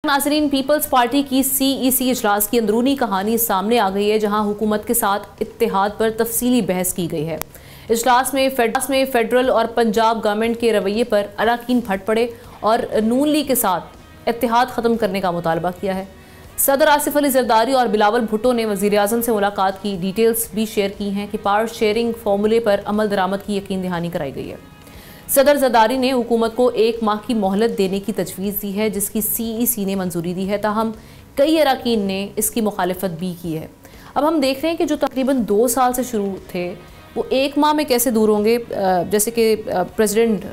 नाज़रीन, peoples party की CEC इजलास की अंदरूनी कहानी सामने आ गई है, जहां हुकूमत के साथ इत्तेहाद पर तफसीली बहस की गई है। इजलास में फेडरल और पंजाब गवर्नमेंट के रवैये पर अरकान फट पड़े और नून लीग के साथ इत्तेहाद ख़त्म करने का मुतालबा किया है। सदर आसिफ अली जरदारी और बिलावल भुट्टो ने वज़ीर आज़म से मुलाकात की डिटेल्स भी शेयर की हैं कि पावर शेयरिंग फार्मूले पर अमल दरामद की यकीन दहानी कराई गई है। सदर जरदारी ने हुकूमत को 1 माह की मोहलत देने की तजवीज़ दी है, जिसकी सीईसी ने मंजूरी दी है, ताहम कई अरकान ने इसकी मुखालिफत भी की है। अब हम देख रहे हैं कि जो तकरीबन 2 साल से शुरू थे वो 1 माह में कैसे दूर होंगे। जैसे कि प्रेसिडेंट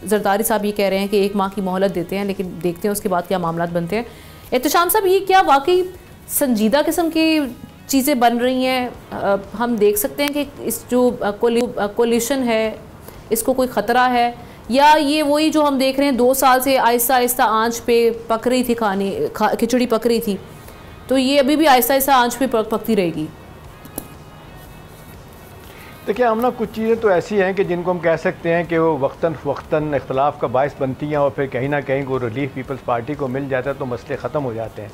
जरदारी साहब ये कह रहे हैं कि 1 माह की मोहलत देते हैं, लेकिन देखते हैं उसके बाद क्या मामला बनते हैं। एहतशाम साहब, ये क्या वाकई संजीदा किस्म की चीज़ें बन रही हैं? हम देख सकते हैं कि इस जो कोलिशन है इसको कोई ख़तरा है, या ये वही जो हम देख रहे हैं 2 साल से आहिस्ता आहिस्ता आंच पे पक रही थी, खिचड़ी पक रही थी, तो ये अभी भी आहिस्ता आहिस्ता आंच पे पकती रहेगी? देखिए, हम ना कुछ चीज़ें तो ऐसी हैं कि जिनको हम कह सकते हैं कि वो वक्तन इख्तलाफ का बायस बनती हैं और फिर कहीं ना कहीं को रिलीफ पीपल्स पार्टी को मिल जाता है तो मसले ख़त्म हो जाते हैं।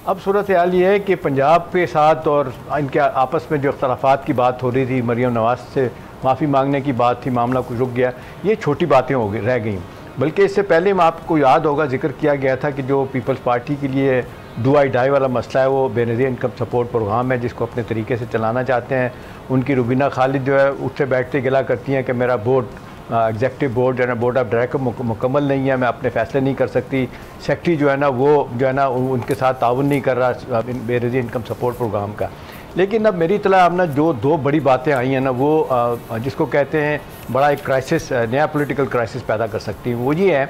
अब सूरत हाल ये है कि पंजाब के साथ और इनके आपस में जो इख्तलाफात की बात हो रही थी, मरियम नवाज़ से माफ़ी मांगने की बात थी, मामला कुछ रुक गया, ये छोटी बातें हो गई रह गई। बल्कि इससे पहले में आपको याद होगा जिक्र किया गया था कि जो पीपल्स पार्टी के लिए डू आई डाई वाला मसला है वो बेनज़ीर इनकम सपोर्ट प्रोग्राम है, जिसको अपने तरीके से चलाना चाहते हैं। उनकी रुबीना खालिद जो है उठते बैठते गिला करती हैं कि मेरा बोर्ड एग्जेक्टिव बोर्ड जो है ना, बोर्ड ऑफ डायरेक्टर मुकम्मल नहीं है, मैं अपने फ़ैसले नहीं कर सकती। सेक्रेटरी जो है ना वो जो है ना उनके साथ ताउन नहीं कर रहा बेनज़ीर इनकम सपोर्ट प्रोग्राम का। लेकिन अब मेरी इत्तला अब ना जो 2 बड़ी बातें आई हैं ना वो जिसको कहते हैं बड़ा एक क्राइसिस, नया पॉलिटिकल क्राइसिस पैदा कर सकती हैं। वो ये है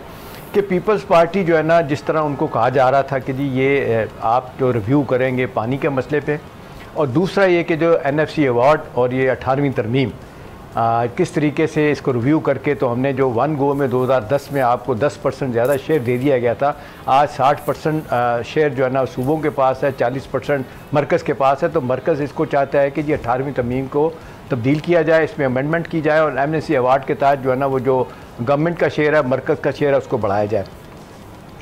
कि पीपल्स पार्टी जो है ना, जिस तरह उनको कहा जा रहा था कि जी ये आप जो रिव्यू करेंगे पानी के मसले पे, और दूसरा ये कि जो NFC अवार्ड और ये 18वीं तरमीम किस तरीके से इसको रिव्यू करके, तो हमने जो 1 गो में 2010 में आपको 10% ज़्यादा शेयर दे दिया गया था, आज 60% शेयर जो है ना सूबों के पास है, 40% मरकज़ के पास है। तो मरकज़ इसको चाहता है कि जी 18वीं तरमीम को तब्दील किया जाए, इसमें अमेंडमेंट की जाए और MNC अवार्ड के तहत जो है ना वो जो गवर्नमेंट का शेयर है, मरकज़ का शेयर है, उसको बढ़ाया जाए।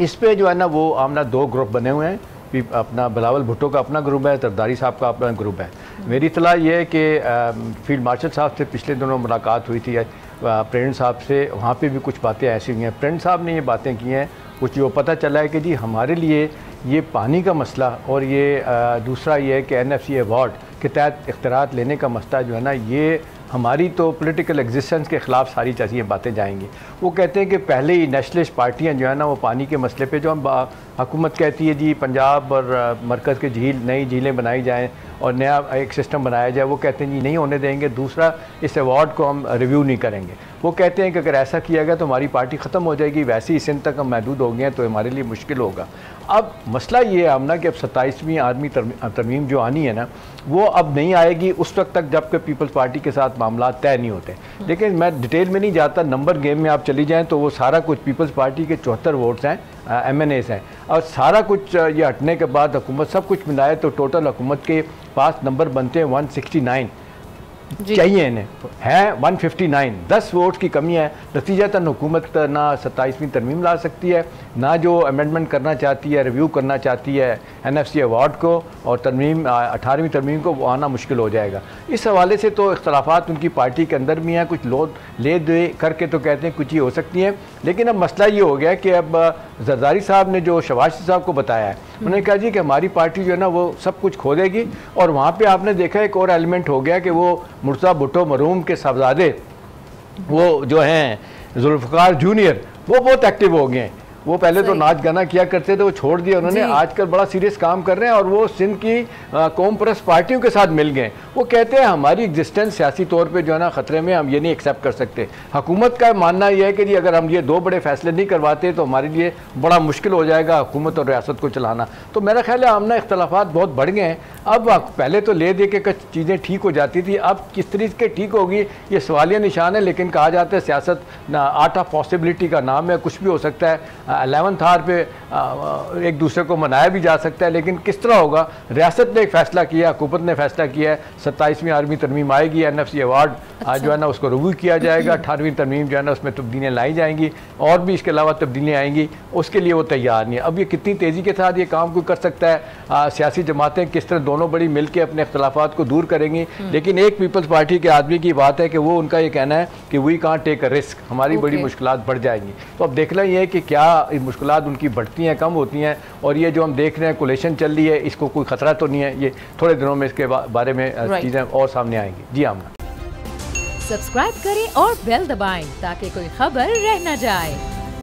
इस पर जो है ना वो आमना 2 ग्रुप बने हुए हैं। अपना बिलावल भुट्टो का अपना ग्रुप है, जरदारी साहब का अपना ग्रुप है। मेरी इत्तला ये है कि फील्ड मार्शल साहब से पिछले दिनों मुलाकात हुई थी प्रेसिडेंट साहब से, वहाँ पे भी कुछ बातें ऐसी हुई हैं। प्रेसिडेंट साहब ने ये बातें की हैं, कुछ जो पता चला है कि जी हमारे लिए ये पानी का मसला और ये दूसरा ये है कि NFC अवार्ड के तहत इख्तियारात लेने का मसला जो है ना, ये हमारी तो पॉलिटिकल एग्जिस्टेंस के ख़िलाफ़ सारी चीज़ें बातें जाएंगी। वो कहते हैं कि पहले ही नेशनलिस्ट पार्टियां जो है ना वो पानी के मसले पे, जो हम हुकूमत कहती है जी पंजाब और मरकज़ के नई झीलें बनाई जाएं और नया एक सिस्टम बनाया जाए, वो कहते हैं जी नहीं होने देंगे। दूसरा, इस अवार्ड को हम रिव्यू नहीं करेंगे। वो कहते हैं कि अगर ऐसा किया गया तो हमारी पार्टी ख़त्म हो जाएगी, वैसे ही सिंध तक हम महदूद हो गए हैं तो हमारे लिए मुश्किल होगा। अब मसला ये है हमना कि अब 27वीं आर्मी तरमीम जो आनी है ना वो अब नहीं आएगी उस वक्त तक जब कि पीपल्स पार्टी के साथ मामला तय नहीं होते। लेकिन मैं डिटेल में नहीं जाता, नंबर गेम में आप चली जाएँ तो वो सारा कुछ पीपल्स पार्टी के 74 वोट्स हैं, MNAs हैं, और सारा कुछ ये हटने के बाद हुकूमत सब कुछ मिलाए तो टोटल हुकूमत के पास नंबर बनते हैं 169 चाहिए, इन्हें है 159, 10 वोट्स की कमी है। नतीजतन हुकूमत ना 27वीं तरमीम ला सकती है, ना जो अमेंडमेंट करना चाहती है, रिव्यू करना चाहती है NFC अवार्ड को, और तरमीम 18वीं तरमीम को वो आना मुश्किल हो जाएगा। इस हवाले से तो इख्तलाफात उनकी पार्टी के अंदर भी हैं, कुछ लोग ले दे करके तो कहते हैं कुछ ही हो सकती हैं। लेकिन अब मसला ये हो गया कि अब जरदारी साहब ने जो शहबाज साहब को बताया है, उन्होंने कहा जी कि हमारी पार्टी जो है ना वो सब कुछ खो देगी। और वहाँ पे आपने देखा एक और एलिमेंट हो गया कि वो मुर्तज़ा भुट्टो मरहूम के साहबजादे वो जो हैं जुल्फ़िकार जूनियर, वो बहुत एक्टिव हो गए हैं। वो पहले तो नाच गाना किया करते थे, वो छोड़ दिया उन्होंने, आजकल बड़ा सीरियस काम कर रहे हैं और वो सिंध की कौम परस्त पार्टियों के साथ मिल गए। वो कहते हैं हमारी एग्जिस्टेंस सियासी तौर पे जो है ना ख़तरे में, हम ये नहीं एक्सेप्ट कर सकते। हुकूमत का मानना यह है कि जी अगर हम ये 2 बड़े फैसले नहीं करवाते तो हमारे लिए बड़ा मुश्किल हो जाएगा हुकूमत और रियासत को चलाना। तो मेरा ख्याल है हमने इख्तलाफात बहुत बढ़ गए हैं। अब पहले तो ले दे के कुछ चीज़ें ठीक हो जाती थी, अब किस तरीके ठीक होगी ये सवालिया निशान है। लेकिन कहा जाता है सियासत आर्ट ऑफ पॉसिबिलिटी का नाम है, कुछ भी हो सकता है। 11th आवर पे एक दूसरे को मनाया भी जा सकता है, लेकिन किस तरह होगा? रियासत ने एक फ़ैसला किया, हुकूमत ने फ़ैसला किया है 27वीं आर्मी तरमीम आएगी, NFC अवार्ड जो है ना उसको रिव्यू किया जाएगा, 18वीं तरमीम जो है ना उसमें तब्दीलियाँ लाई जाएंगी और भी इसके अलावा तब्दीलियाँ आएंगी, उसके लिए वो तैयार नहीं है। अब ये कितनी तेज़ी के साथ ये काम कोई कर सकता है, सियासी जमातें किस तरह दोनों बड़ी मिल के अपने इख्तलाफात को दूर करेंगी। लेकिन एक पीपल्स पार्टी के आदमी की बात है कि वो उनका ये कहना है कि we can't take a risk, हमारी बड़ी मुश्किलात बढ़ जाएंगी। तो अब देखना ये है कि क्या मुश्किलात उनकी बढ़ती हैं, कम होती हैं, और ये जो हम देख रहे हैं कोलेशन चल रही है, इसको कोई खतरा तो नहीं है? ये थोड़े दिनों में इसके बारे में चीज़ें और सामने आएंगी। जी आमना, सब्सक्राइब करें और बेल दबाएं ताकि कोई खबर रह न जाए।